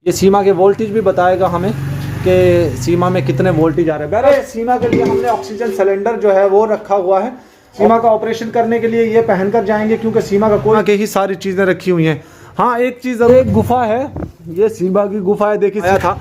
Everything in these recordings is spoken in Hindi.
ये सीमा के वोल्टेज भी बताएगा हमें कि सीमा में कितने वोल्टेज आ रहे हैं। बहरहाल सीमा के लिए हमने ऑक्सीजन सिलेंडर जो है वो रखा हुआ है। सीमा का ऑपरेशन करने के लिए ये पहनकर जाएंगे क्योंकि सीमा का कोई के ही सारी चीज़ें रखी हुई हैं। हाँ, एक चीज़, एक गुफा है, ये सीमा की गुफा है। देखिए आया था,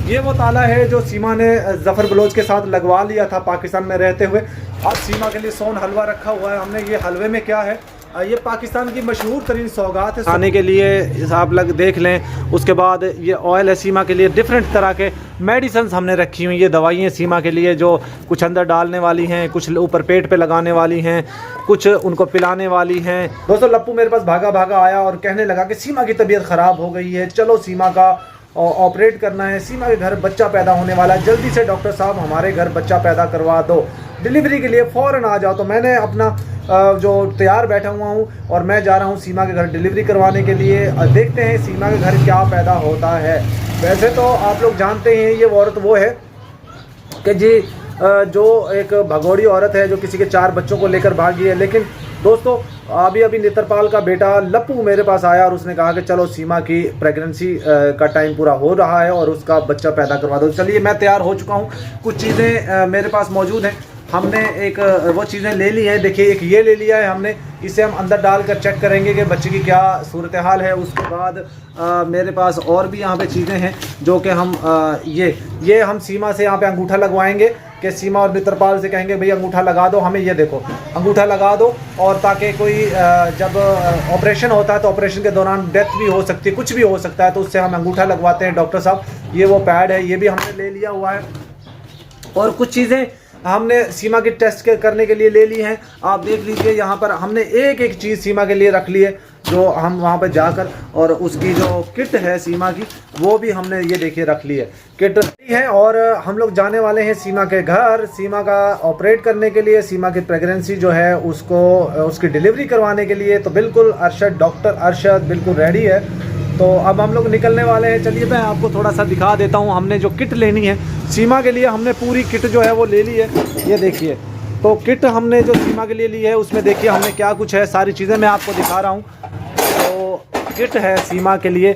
ये वो ताला है जो सीमा ने जफ़र बलोच के साथ लगवा लिया था पाकिस्तान में रहते हुए। अब सीमा के लिए सोन हलवा रखा हुआ है हमने। ये हलवे में क्या है, ये पाकिस्तान की मशहूर तरीन सौगात है खाने के लिए, आप लोग देख लें। उसके बाद ये ऑयल है सीमा के लिए। डिफरेंट तरह के मेडिसिन हमने रखी हुई, ये दवाइयाँ सीमा के लिए जो कुछ अंदर डालने वाली हैं, कुछ ऊपर पेट पे लगाने वाली हैं, कुछ उनको पिलाने वाली हैं। दोस्तों लप्पू मेरे पास भागा भागा आया और कहने लगा कि सीमा की तबीयत ख़राब हो गई है, चलो सीमा का ऑपरेट करना है, सीमा के घर बच्चा पैदा होने वाला है, जल्दी से डॉक्टर साहब हमारे घर बच्चा पैदा करवा दो, डिलीवरी के लिए फ़ौरन आ जाओ। तो मैंने अपना जो तैयार बैठा हुआ हूँ और मैं जा रहा हूँ सीमा के घर डिलीवरी करवाने के लिए। देखते हैं सीमा के घर क्या पैदा होता है। वैसे तो आप लोग जानते हैं ये औरत वो है कि जी जो एक भगोड़ी औरत है जो किसी के 4 बच्चों को लेकर भागी है। लेकिन दोस्तों अभी नेत्रपाल का बेटा लप्पू मेरे पास आया और उसने कहा कि चलो सीमा की प्रेगनेंसी का टाइम पूरा हो रहा है और उसका बच्चा पैदा करवा दो। चलिए मैं तैयार हो चुका हूँ, कुछ चीज़ें मेरे पास मौजूद हैं। हमने एक वो चीज़ें ले ली हैं। देखिए एक ये ले लिया है हमने, इसे हम अंदर डालकर चेक करेंगे कि बच्चे की क्या सूरत हाल है। उसके बाद मेरे पास और भी यहाँ पे चीज़ें हैं जो कि हम ये हम सीमा से यहाँ पे अंगूठा लगवाएंगे कि सीमा और नेत्रपाल से कहेंगे भाई अंगूठा लगा दो हमें, ये देखो अंगूठा लगा दो। और ताकि कोई जब ऑपरेशन होता है तो ऑपरेशन के दौरान डेथ भी हो सकती है, कुछ भी हो सकता है, तो उससे हम अंगूठा लगवाते हैं डॉक्टर साहब। ये वो पैड है, ये भी हमने ले लिया हुआ है। और कुछ चीज़ें हमने सीमा की टेस्ट करने के लिए ले ली हैं। आप देख लीजिए यहाँ पर हमने एक एक चीज़ सीमा के लिए रख ली है जो हम वहाँ पर जाकर, और उसकी जो किट है सीमा की वो भी हमने ये देखिए रख ली है, किट है। और हम लोग जाने वाले हैं सीमा के घर, सीमा का ऑपरेट करने के लिए, सीमा की प्रेगनेंसी जो है उसको उसकी डिलीवरी करवाने के लिए। तो बिल्कुल अरशद, डॉक्टर अरशद बिल्कुल रेडी है। तो अब हम लोग निकलने वाले हैं। चलिए मैं आपको थोड़ा सा दिखा देता हूँ हमने जो किट लेनी है सीमा के लिए। हमने पूरी किट जो है वो ले ली है, ये देखिए। तो किट हमने जो सीमा के लिए ली है उसमें देखिए हमने क्या कुछ है, सारी चीज़ें मैं आपको दिखा रहा हूँ। तो किट है सीमा के लिए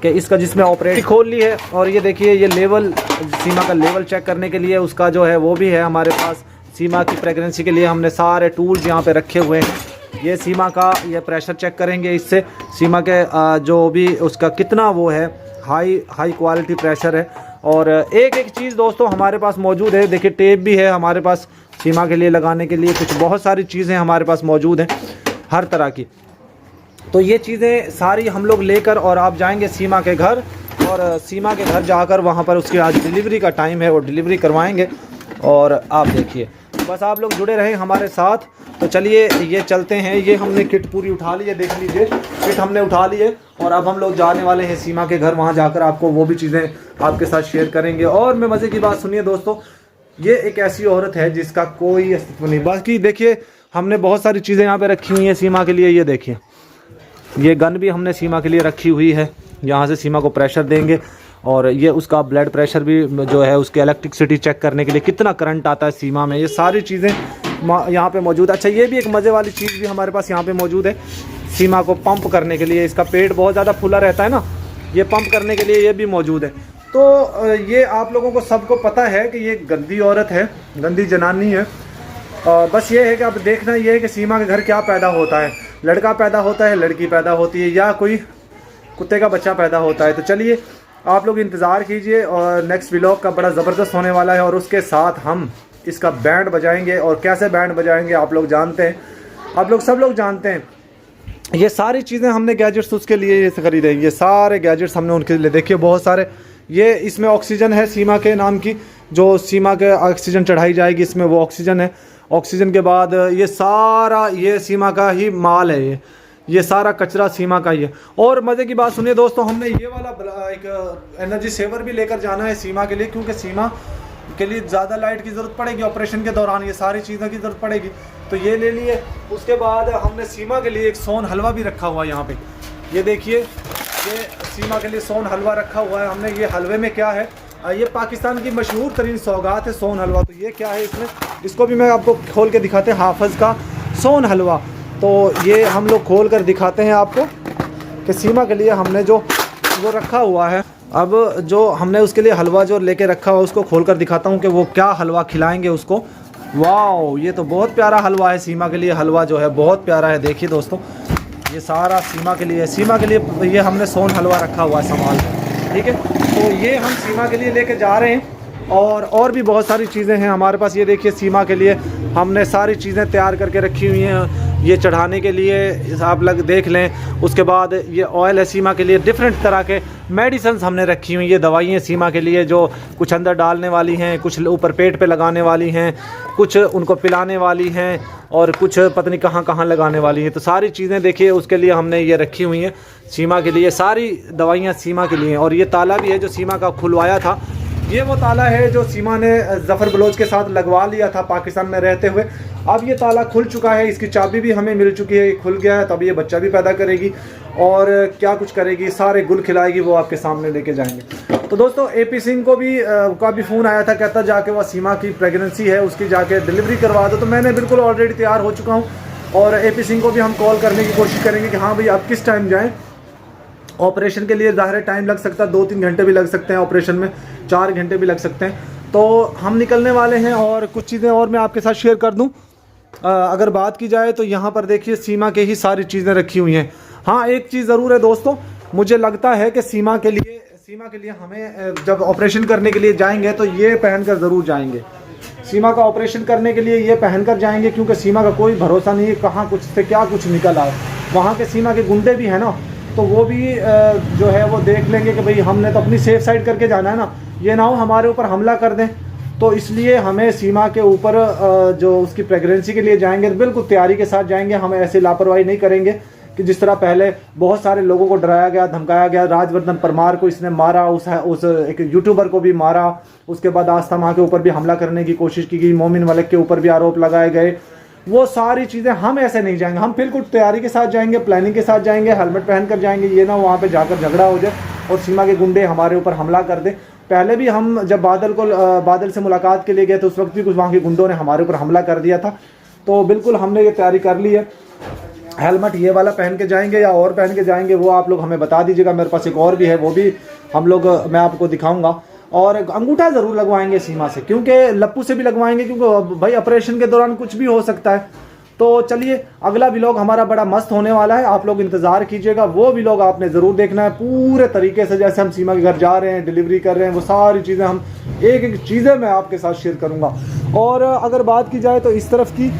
कि इसका जिसमें ऑपरेट खोल ली है। और ये देखिए ये लेवल, सीमा का लेवल चेक करने के लिए उसका जो है वो भी है हमारे पास। सीमा की प्रेगनेंसी के लिए हमने सारे टूल्स यहाँ पे रखे हुए हैं। ये सीमा का ये प्रेशर चेक करेंगे, इससे सीमा के जो भी उसका कितना वो है, हाई क्वालिटी प्रेशर है। और एक एक चीज़ दोस्तों हमारे पास मौजूद है। देखिए टेप भी है हमारे पास सीमा के लिए लगाने के लिए, कुछ बहुत सारी चीज़ें हमारे पास मौजूद हैं हर तरह की। तो ये चीज़ें सारी हम लोग लेकर और आप जाएंगे सीमा के घर, और सीमा के घर जाकर वहाँ पर उसकी आज डिलीवरी का टाइम है और डिलीवरी करवाएंगे। और आप देखिए बस आप लोग जुड़े रहें हमारे साथ। तो चलिए ये चलते हैं। ये हमने किट पूरी उठा ली है, देख लीजिए किट हमने उठा ली है। और अब हम लोग जाने वाले हैं सीमा के घर, वहाँ जाकर आपको वो भी चीज़ें आपके साथ शेयर करेंगे। और मैं मज़े की बात सुनिए दोस्तों, ये एक ऐसी औरत है जिसका कोई अस्तित्व नहीं। बाकी देखिए हमने बहुत सारी चीज़ें यहाँ पे रखी हुई हैं सीमा के लिए। ये देखिए ये गन भी हमने सीमा के लिए रखी हुई है, यहाँ से सीमा को प्रेशर देंगे। और ये उसका ब्लड प्रेशर भी जो है, उसके इलेक्ट्रिसिटी चेक करने के लिए कितना करंट आता है सीमा में, ये सारी चीज़ें यहाँ पे मौजूद है। अच्छा ये भी एक मज़े वाली चीज़ भी हमारे पास यहाँ पे मौजूद है सीमा को पंप करने के लिए। इसका पेट बहुत ज़्यादा फुला रहता है ना, ये पंप करने के लिए ये भी मौजूद है। तो ये आप लोगों को सबको पता है कि ये गंदी औरत है, गंदी जनानी है। बस ये है कि अब देखना ये है कि सीमा के घर क्या पैदा होता है, लड़का पैदा होता है, लड़की पैदा होती है, या कोई कुत्ते का बच्चा पैदा होता है। तो चलिए आप लोग इंतज़ार कीजिए और नेक्स्ट व्लॉग का बड़ा ज़बरदस्त होने वाला है। और उसके साथ हम इसका बैंड बजाएंगे, और कैसे बैंड बजाएंगे आप लोग जानते हैं, आप लोग सब लोग जानते हैं। ये सारी चीज़ें हमने गैजेट्स उसके लिए ख़रीदे, ये सारे गैजेट्स हमने उनके लिए। देखिए बहुत सारे, ये इसमें ऑक्सीजन है सीमा के नाम की, जो सीमा के ऑक्सीजन चढ़ाई जाएगी, इसमें वो ऑक्सीजन है। ऑक्सीजन के बाद ये सारा ये सीमा का ही माल है, ये सारा कचरा सीमा का ही है। और मज़े की बात सुनिए दोस्तों, हमने ये वाला एक एनर्जी सेवर भी लेकर जाना है सीमा के लिए, क्योंकि सीमा के लिए ज़्यादा लाइट की ज़रूरत पड़ेगी ऑपरेशन के दौरान, ये सारी चीज़ों की ज़रूरत पड़ेगी। तो ये ले लिए। उसके बाद हमने सीमा के लिए एक सोन हलवा भी रखा हुआ है यहाँ पे, ये देखिए ये सीमा के लिए सोन हलवा रखा हुआ है हमने। ये हलवे में क्या है, ये पाकिस्तान की मशहूर तरीन सौगात है सोन हलवा। तो ये क्या है इसमें, इसको भी मैं आपको खोल के दिखाते हैं, हाफिज़ का सोन हलवा। तो ये हम लोग खोल कर दिखाते हैं आपको कि सीमा के लिए हमने जो वो रखा हुआ है अब जो हमने उसके लिए हलवा जो लेके रखा हुआ उसको खोल कर दिखाता हूँ कि वो क्या हलवा खिलाएंगे उसको। वाह, ये तो बहुत प्यारा हलवा है सीमा के लिए। हलवा जो है बहुत प्यारा है। देखिए दोस्तों, ये सारा सीमा के लिए, सीमा के लिए ये हमने सोन हलवा रखा हुआ है संभाल कर, ठीक है। तो ये हम सीमा के लिए लेके जा रहे हैं। और भी बहुत सारी चीज़ें हैं हमारे पास। ये देखिए, सीमा के लिए हमने सारी चीज़ें तैयार करके रखी हुई हैं। ये चढ़ाने के लिए आप लोग देख लें। उसके बाद ये ऑयल है सीमा के लिए। डिफरेंट तरह के मेडिसिन्स हमने रखी हुई। ये दवाइयाँ सीमा के लिए जो कुछ अंदर डालने वाली हैं, कुछ ऊपर पेट पे लगाने वाली हैं, कुछ उनको पिलाने वाली हैं और कुछ पता नहीं कहाँ कहाँ लगाने वाली हैं। तो सारी चीज़ें देखिए उसके लिए हमने ये रखी हुई हैं सीमा के लिए। सारी दवाइयाँ सीमा के लिए। और ये ताला भी है जो सीमा का खुलवाया था। ये वो ताला है जो सीमा ने ज़फ़र बलोच के साथ लगवा लिया था पाकिस्तान में रहते हुए। अब ये ताला खुल चुका है, इसकी चाबी भी हमें मिल चुकी है। ये खुल गया है, तब ये बच्चा भी पैदा करेगी और क्या कुछ करेगी, सारे गुल खिलाएगी, वो आपके सामने लेके जाएंगे। तो दोस्तों, AP सिंह को भी का भी फ़ोन आया था, कहता जाके वह सीमा की प्रेगनेंसी है उसकी जाके डिलीवरी करवा दो। तो मैंने बिल्कुल ऑलरेडी तैयार हो चुका हूँ और AP सिंह को भी हम कॉल करने की कोशिश करेंगे कि हाँ भाई आप किस टाइम जाएँ। ऑपरेशन के लिए ज़ाहिर टाइम लग सकता है, 2-3 घंटे भी लग सकते हैं ऑपरेशन में, 4 घंटे भी लग सकते हैं। तो हम निकलने वाले हैं और कुछ चीज़ें और मैं आपके साथ शेयर कर दूं। अगर बात की जाए तो यहाँ पर देखिए सीमा के ही सारी चीज़ें रखी हुई हैं। हाँ, एक चीज़ ज़रूर है दोस्तों, मुझे लगता है कि सीमा के लिए हमें जब ऑपरेशन करने के लिए जाएंगे तो ये पहन कर ज़रूर जाएंगे। सीमा का ऑपरेशन करने के लिए ये पहन कर जाएंगे, क्योंकि सीमा का कोई भरोसा नहीं है कहाँ कुछ से क्या कुछ निकल आए। वहाँ के सीमा के गुंडे भी हैं ना, तो वो भी जो है वो देख लेंगे कि भाई हमने तो अपनी सेफ साइड करके जाना है ना, ये ना हो हमारे ऊपर हमला कर दें। तो इसलिए हमें सीमा के ऊपर जो उसकी प्रेगनेंसी के लिए जाएंगे बिल्कुल तैयारी के साथ जाएंगे। हम ऐसे लापरवाही नहीं करेंगे कि जिस तरह पहले बहुत सारे लोगों को डराया गया, धमकाया गया। राजवर्धन परमार को इसने मारा, उस एक यूट्यूबर को भी मारा। उसके बाद आस्था माँ के ऊपर भी हमला करने की कोशिश की गई, मोमिन मलिक के ऊपर भी आरोप लगाए गए। वो सारी चीज़ें हम ऐसे नहीं जाएंगे, हम बिल्कुल तैयारी के साथ जाएंगे, प्लानिंग के साथ जाएंगे, हेलमेट पहन कर जाएंगे। ये ना वहाँ पे जाकर झगड़ा हो जाए और सीमा के गुंडे हमारे ऊपर हमला कर दे। पहले भी हम जब बादल से मुलाकात के लिए गए तो उस वक्त भी कुछ वहाँ के गुंडों ने हमारे ऊपर हमला कर दिया था। तो बिल्कुल हमने ये तैयारी कर ली है। हेलमेट ये वाला पहन के जाएंगे या और पहन के जाएंगे वो आप लोग हमें बता दीजिएगा। मेरे पास एक और भी है, वो भी हम लोग मैं आपको दिखाऊंगा। और अंगूठा ज़रूर लगवाएंगे सीमा से, क्योंकि लप्पू से भी लगवाएंगे, क्योंकि भाई ऑपरेशन के दौरान कुछ भी हो सकता है। तो चलिए, अगला व्लॉग हमारा बड़ा मस्त होने वाला है, आप लोग इंतज़ार कीजिएगा। वो व्लॉग आपने ज़रूर देखना है पूरे तरीके से, जैसे हम सीमा के घर जा रहे हैं, डिलीवरी कर रहे हैं, वो सारी चीज़ें हम एक एक चीज़ें मैं आपके साथ शेयर करूँगा। और अगर बात की जाए तो इस तरफ की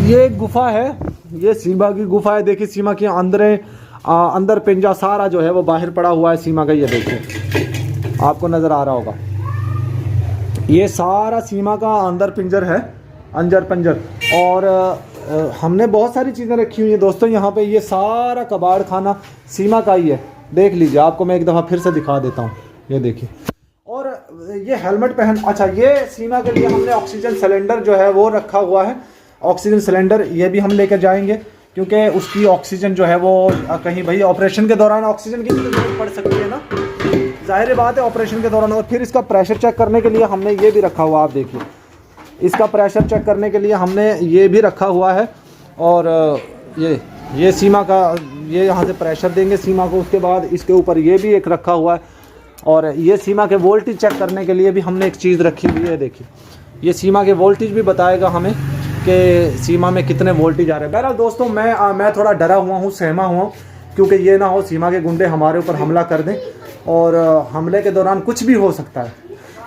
ये गुफा है, ये सीमा की गुफा है। देखिए सीमा की अंदर पिंजा सारा जो है वो बाहर पड़ा हुआ है सीमा का। ये देखिए आपको नज़र आ रहा होगा, ये सारा सीमा का अंदर पिंजर है, अंजर पंजर। और हमने बहुत सारी चीज़ें रखी हुई हैं दोस्तों यहाँ पे। ये सारा कबाड़ खाना सीमा का ही है, देख लीजिए। आपको मैं एक दफ़ा फिर से दिखा देता हूँ, ये देखिए। और ये हेलमेट पहन, अच्छा ये सीमा के लिए हमने ऑक्सीजन सिलेंडर जो है वो रखा हुआ है। ऑक्सीजन सिलेंडर ये भी हम लेकर जाएंगे, क्योंकि उसकी ऑक्सीजन जो है वो कहीं भाई ऑपरेशन के दौरान ऑक्सीजन की जरूरत पड़ सकती है ना, जाहिर बात है ऑपरेशन के दौरान। और फिर इसका प्रेशर चेक करने के लिए हमने ये भी रखा हुआ, आप देखिए इसका प्रेशर चेक करने के लिए हमने ये भी रखा हुआ है। और ये सीमा का, ये यहाँ से प्रेशर देंगे सीमा को। उसके बाद इसके ऊपर ये भी एक रखा हुआ है। और ये सीमा के वोल्टेज चेक करने के लिए भी हमने एक चीज़ रखी हुई है। देखिए ये सीमा के वोल्टेज भी बताएगा हमें कि सीमा में कितने वोल्टेज आ रहे हैं। बहरहाल दोस्तों, मैं थोड़ा डरा हुआ हूँ, सहमा हुआ हूँ, क्योंकि ये ना हो सीमा के गुंडे हमारे ऊपर हमला कर दें और हमले के दौरान कुछ भी हो सकता है।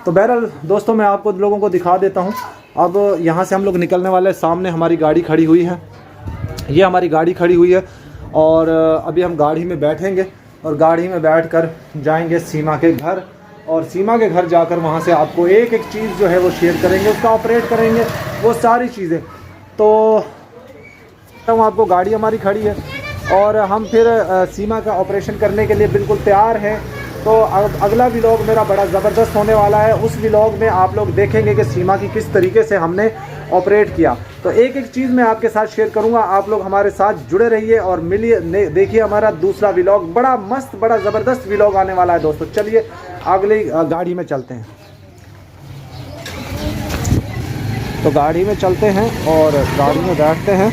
तो बहरहाल दोस्तों, मैं आपको लोगों को दिखा देता हूँ। अब यहाँ से हम लोग निकलने वाले, सामने हमारी गाड़ी खड़ी हुई है, ये हमारी गाड़ी खड़ी हुई है। और अभी हम गाड़ी में बैठेंगे और गाड़ी में बैठकर जाएंगे सीमा के घर। और सीमा के घर जाकर वहाँ से आपको एक एक चीज़ जो है वो शेयर करेंगे, उसका ऑपरेट करेंगे, वो सारी चीज़ें। तो आपको गाड़ी हमारी खड़ी है और हम फिर सीमा का ऑपरेशन करने के लिए बिल्कुल तैयार हैं। तो अगला व्लॉग मेरा बड़ा ज़बरदस्त होने वाला है। उस व्लॉग में आप लोग देखेंगे कि सीमा की किस तरीके से हमने ऑपरेट किया। तो एक एक चीज़ मैं आपके साथ शेयर करूंगा, आप लोग हमारे साथ जुड़े रहिए और मिलिए, देखिए हमारा दूसरा व्लॉग। बड़ा मस्त, बड़ा ज़बरदस्त व्लॉग आने वाला है दोस्तों। चलिए अगली गाड़ी में चलते हैं। तो गाड़ी में चलते हैं और गाड़ी में बैठते हैं।